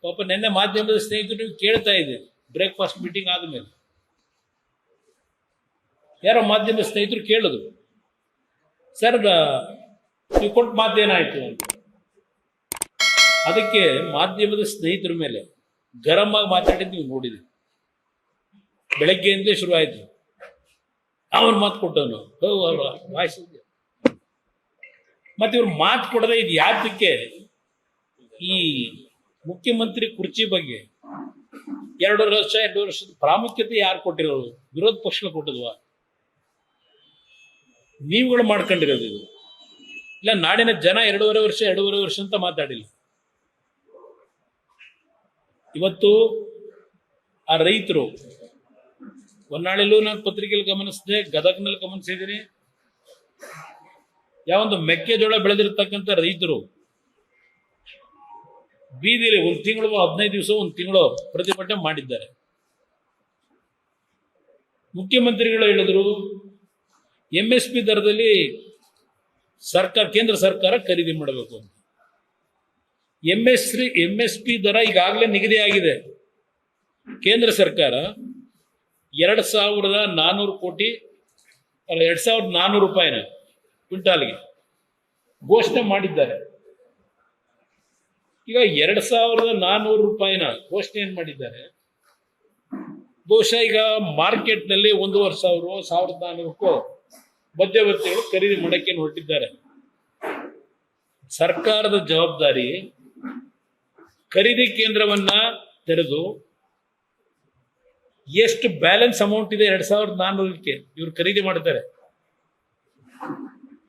ಪಾಪ ನಿನ್ನೆ ಮಾಧ್ಯಮದ ಸ್ನೇಹಿತರು ನೀವು ಕೇಳ್ತಾ ಇದ್ದೀರಿ ಬ್ರೇಕ್ಫಾಸ್ಟ್ ಮೀಟಿಂಗ್ ಆದಮೇಲೆ ಯಾರೋ ಮಾಧ್ಯಮದ ಸ್ನೇಹಿತರು ಕೇಳಿದ್ರು, ಸರ್ ನೀವು ಕೊಟ್ಟ ಮಾತೇನಾಯ್ತು ಅಂತ. ಅದಕ್ಕೆ ಮಾಧ್ಯಮದ ಸ್ನೇಹಿತರ ಮೇಲೆ ಗರಂ ಆಗಿ ಮಾತಾಡಿದ್ದು ನೀವು ನೋಡಿದ್ರಿ. ಬೆಳಗ್ಗೆಯಿಂದಲೇ ಶುರು ಆಯ್ತು. ಅವನು ಮಾತು ಕೊಟ್ಟವನು ವಾಯ್ಸ್ ಮತ್ತೆ ಇವ್ರು ಮಾತು ಕೊಡದೆ ಇದು ಯಾತಕ್ಕೆ? ಈ ಮುಖ್ಯಮಂತ್ರಿ ಕುರ್ಚಿ ಬಗ್ಗೆ 2 ವರ್ಷದ ಪ್ರಾಮುಖ್ಯತೆ ಯಾರು ಕೊಟ್ಟಿರೋದು? ವಿರೋಧ ಪಕ್ಷಗಳು ಕೊಟ್ಟದ್ವಾ? ನೀವುಗಳು ಮಾಡ್ಕೊಂಡಿರೋದು ಇದು. ಇಲ್ಲ ನಾಡಿನ ಜನ 2.5 ವರ್ಷ ಅಂತ ಮಾತಾಡಿಲ್ಲ. ಇವತ್ತು ಆ ರೈತರು ಹೊನ್ನಾಳಿಲೂ ನಾನು ಪತ್ರಿಕೆಯಲ್ಲಿ ಗಮನಿಸಿದೆ, ಗದಗ್ನಲ್ಲಿ ಗಮನಿಸಿದ್ದೀನಿ. ಯಾವೊಂದು ಮೆಕ್ಕೆಜೋಳ ಬೆಳೆದಿರ್ತಕ್ಕಂಥ ರೈತರು ಬೀದಿಲಿ 1 ತಿಂಗಳು 15 ದಿವಸ 1 ತಿಂಗಳು ಪ್ರತಿಭಟನೆ ಮಾಡಿದ್ದಾರೆ. ಮುಖ್ಯಮಂತ್ರಿಗಳು ಹೇಳಿದ್ರು MSP ದರದಲ್ಲಿ ಕೇಂದ್ರ ಸರ್ಕಾರ ಖರೀದಿ ಮಾಡಬೇಕು ಅಂತ. MSP ದರ ಈಗಾಗಲೇ ನಿಗದಿ ಆಗಿದೆ. ಕೇಂದ್ರ ಸರ್ಕಾರ 2,400 ಕೋಟಿ 2,400 ರೂಪಾಯಿನ ಕ್ವಿಂಟಾಲ್ಗೆ ಘೋಷಣೆ ಮಾಡಿದ್ದಾರೆ. ಈಗ 2,400 ರೂಪಾಯಿನ ಘೋಷಣೆ ಏನ್ ಮಾಡಿದ್ದಾರೆ? ಬಹುಶಃ ಈಗ ಮಾರ್ಕೆಟ್ನಲ್ಲಿ 1,500 1,400ಕ್ಕೂ ಮಧ್ಯವರ್ತಿಗಳು ಖರೀದಿ ಮಾಡಕ್ಕೆ ಹೊರಟಿದ್ದಾರೆ. ಸರ್ಕಾರದ ಜವಾಬ್ದಾರಿ ಖರೀದಿ ಕೇಂದ್ರವನ್ನ ತೆರೆದು ಎಷ್ಟು ಬ್ಯಾಲೆನ್ಸ್ ಅಮೌಂಟ್ ಇದೆ 2,400ಕ್ಕೆ ಇವ್ರು ಖರೀದಿ ಮಾಡ್ತಾರೆ.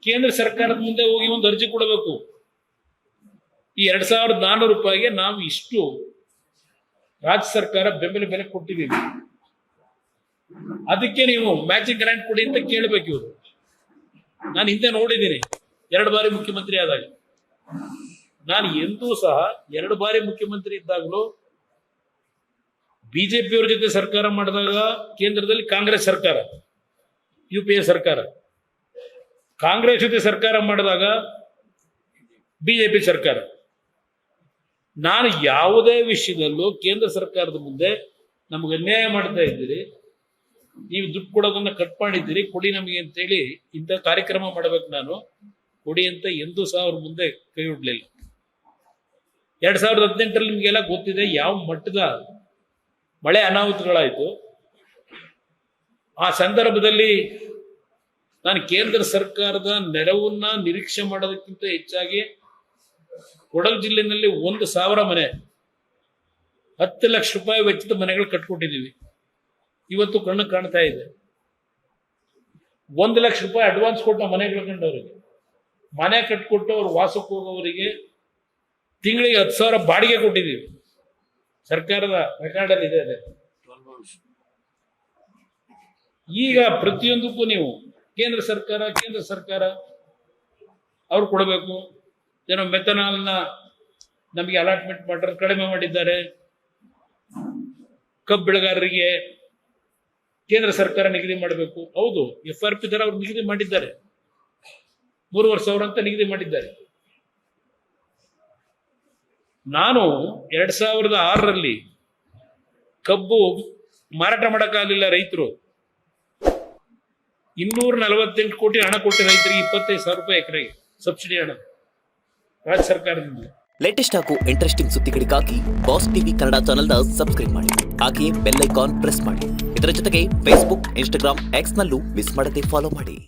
ಕೇಂದ್ರ ಸರ್ಕಾರದ ಮುಂದೆ ಹೋಗಿ ಒಂದು ಅರ್ಜಿ ಕೊಡಬೇಕು. ಈ 2,400 ರೂಪಾಯಿಗೆ ನಾವು ಇಷ್ಟು ರಾಜ್ಯ ಸರ್ಕಾರ ಬೆಂಬಲ ಬೆಲೆ ಕೊಟ್ಟಿದ್ದೀವಿ, ಅದಕ್ಕೆ ನೀವು ಮ್ಯಾಚಿಂಗ್ ಗ್ರಾಂಟ್ ಕೊಡಿ ಅಂತ ಕೇಳಬೇಕು ಇವರು. ನಾನು ಹಿಂದೆ ನೋಡಿದ್ದೀನಿ 2 ಬಾರಿ ಮುಖ್ಯಮಂತ್ರಿ ಆದಾಗ. ನಾನು ಎಂದೂ ಸಹ 2 ಬಾರಿ ಮುಖ್ಯಮಂತ್ರಿ ಇದ್ದಾಗಲೂ ಬಿಜೆಪಿಯವ್ರ ಜೊತೆ ಸರ್ಕಾರ ಮಾಡಿದಾಗ ಕೇಂದ್ರದಲ್ಲಿ ಕಾಂಗ್ರೆಸ್ ಸರ್ಕಾರ, UPA ಸರ್ಕಾರ, ಕಾಂಗ್ರೆಸ್ ಜೊತೆ ಸರ್ಕಾರ ಮಾಡಿದಾಗ ಬಿಜೆಪಿ ಸರ್ಕಾರ. ನಾನು ಯಾವುದೇ ವಿಷಯದಲ್ಲೂ ಕೇಂದ್ರ ಸರ್ಕಾರದ ಮುಂದೆ ನಮಗೆ ಅನ್ಯಾಯ ಮಾಡ್ತಾ ಇದ್ದೀರಿ, ನೀವು ದುಡ್ಡು ಕೊಡೋದನ್ನ ಕಟ್ ಮಾಡಿದ್ದೀರಿ, ಕೊಡಿ ನಮಗೆ ಅಂತೇಳಿ ಇಂಥ ಕಾರ್ಯಕ್ರಮ ಮಾಡಬೇಕು, ನಾನು ಕೊಡಿ ಅಂತ ಎಂದೂ ಸಹ ಅವ್ರ ಮುಂದೆ ಕೈ ಇಡ್ಲಿಲ್ಲ. 2018ರಲ್ಲಿ ನಿಮಗೆಲ್ಲ ಗೊತ್ತಿದೆ ಯಾವ ಮಟ್ಟದ ಮಳೆ ಅನಾಹುತಗಳಾಯಿತು. ಆ ಸಂದರ್ಭದಲ್ಲಿ ನಾನು ಕೇಂದ್ರ ಸರ್ಕಾರದ ನೆರವನ್ನ ನಿರೀಕ್ಷೆ ಮಾಡೋದಕ್ಕಿಂತ ಹೆಚ್ಚಾಗಿ ಕೊಡಗು ಜಿಲ್ಲೆಯಲ್ಲಿ 1,000 ಮನೆ 10 ಲಕ್ಷ ರೂಪಾಯಿ ವೆಚ್ಚದ ಮನೆಗಳು ಕಟ್ಕೊಟ್ಟಿದ್ದೀವಿ. ಇವತ್ತು ಕಣ್ಣು ಕಾಣ್ತಾ ಇದೆ. 1 ಲಕ್ಷ ರೂಪಾಯಿ ಅಡ್ವಾನ್ಸ್ ಕೊಟ್ಟ ಮನೆಗಳು ಕಂಡವರಿಗೆ, ಮನೆ ಕಟ್ಕೊಟ್ಟು ಅವ್ರು ವಾಸಕ್ಕೆ ಹೋಗೋವರಿಗೆ ತಿಂಗಳಿಗೆ 10,000 ಬಾಡಿಗೆ ಕೊಟ್ಟಿದ್ದೀವಿ. ಸರ್ಕಾರದ ರೆಕಾರ್ಡಲ್ಲಿ ಇದೆ ಅದೇ. ಈಗ ಪ್ರತಿಯೊಂದಕ್ಕೂ ನೀವು ಕೇಂದ್ರ ಸರ್ಕಾರ ಅವ್ರು ಕೊಡಬೇಕು. ಏನೋ ಮೆಥನಾಲ್ನ ನಮಗೆ ಅಲಾಟ್ಮೆಂಟ್ ಮಾಡಿದ್ರೆ ಕಡಿಮೆ ಮಾಡಿದ್ದಾರೆ. ಕಬ್ಬು ಬೆಳೆಗಾರರಿಗೆ ಕೇಂದ್ರ ಸರ್ಕಾರ ನಿಗದಿ ಮಾಡಬೇಕು. ಹೌದು, FRP ದರ ಅವ್ರು ನಿಗದಿ ಮಾಡಿದ್ದಾರೆ, 3,500 ಅಂತ ನಿಗದಿ ಮಾಡಿದ್ದಾರೆ. ನಾನು 2006ರಲ್ಲಿ ಕಬ್ಬು ಮಾರಾಟ ಮಾಡೋಕ್ಕಾಗಲಿಲ್ಲ, ರೈತರು 248 ಕೋಟಿ ಹಣ ಕೊಟ್ಟು ರೈತರಿಗೆ 25,000 ರೂಪಾಯಿ ಎಕರೆಗೆ ಸಬ್ಸಿಡಿ ಹಣ ರಾಜ್ಯ ಸರ್ಕಾರದಿಂದ. ಲೇಟೆಸ್ಟ್ ಹಾಗೂ ಇಂಟ್ರೆಸ್ಟಿಂಗ್ ಸುದ್ದಿಗಳಿಗಾಗಿ ಬಾಸ್ ಟಿವಿ ಕನ್ನಡ ಚಾನೆಲ್ನ ಸಬ್ಸ್ಕ್ರೈಬ್ ಮಾಡಿ, ಹಾಗೆಯೇ ಬೆಲ್ ಐಕಾನ್ ಪ್ರೆಸ್ ಮಾಡಿ. ಇದರ ಜೊತೆಗೆ ಫೇಸ್ಬುಕ್, ಇನ್ಸ್ಟಾಗ್ರಾಮ್, X ನಲ್ಲೂ ಮಿಸ್ ಮಾಡದೆ ಫಾಲೋ ಮಾಡಿ.